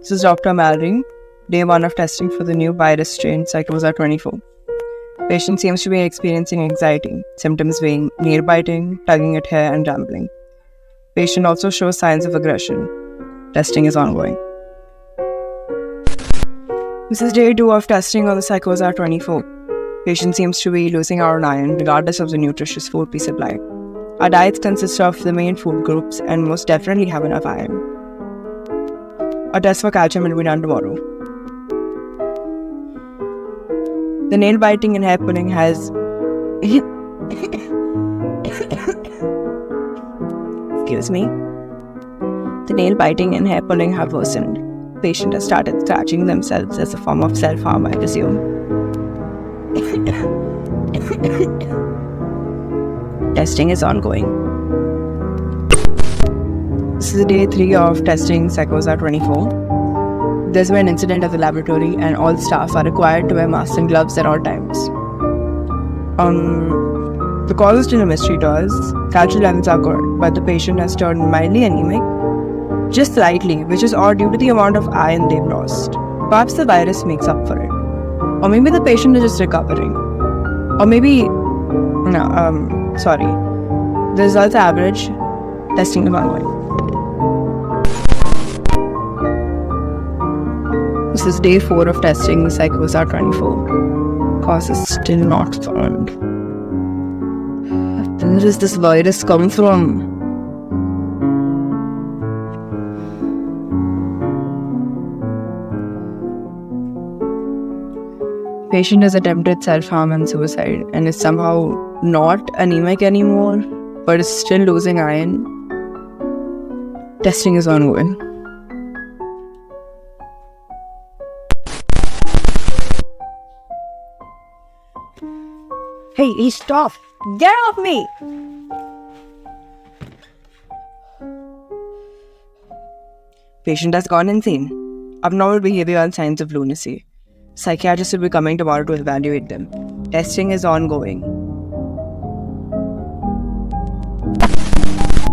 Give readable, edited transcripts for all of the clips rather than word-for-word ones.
This is Dr. Mallory, day 1 of testing for the new virus strain Psychosa 24. Patient seems to be experiencing anxiety, symptoms being nail biting, tugging at hair, and rambling. Patient also shows signs of aggression. Testing is ongoing. This is day 2 of testing on the Psychosa 24. Patient seems to be losing out on iron regardless of the nutritious food we supply. Our diets consist of the main food groups and most definitely have enough iron. A test for calcium will be done tomorrow. The nail biting and hair pulling has excuse me. The nail biting and hair pulling have worsened. Patient has started scratching themselves as a form of self-harm, I presume. Testing is ongoing. This is day 3 of testing Psychosa 24. There's been an incident at the laboratory and all staff are required to wear masks and gloves at all times. The cause is still a mystery to us. Calcium levels are good, but the patient has turned mildly anemic. Just slightly, which is odd due to the amount of iron they've lost. Perhaps the virus makes up for it. Or maybe the patient is just recovering. Or maybe... sorry. The results are average. Testing is ongoing. This is day 4 of testing the Psychosa 24. Cause is still not found. Where does this virus come from? Patient has attempted self-harm and suicide and is somehow not anemic anymore, but is still losing iron. Testing is ongoing. Hey, stop! Get off me! Patient has gone insane. Abnormal behavior and signs of lunacy. Psychiatrist will be coming tomorrow to evaluate them. Testing is ongoing.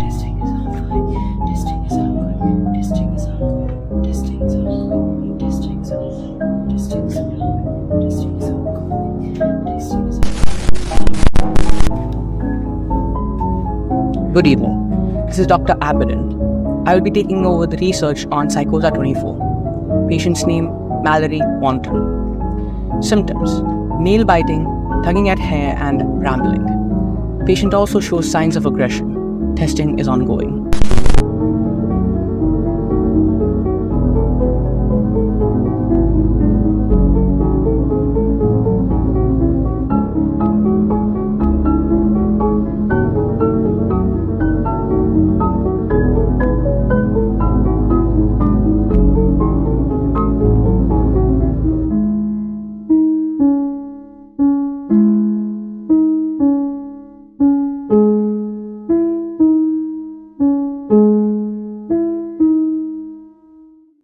Testing is ongoing. Testing is ongoing. Testing is ongoing. Testing is ongoing. Testing is ongoing. Testing is ongoing. Testing is ongoing. Testing is ongoing. Good evening. This is Dr. Abadan. I will be taking over the research on Psychosa 24. Patient's name, Mallory Wanton. Symptoms: nail biting, tugging at hair, and rambling. Patient also shows signs of aggression. Testing is ongoing.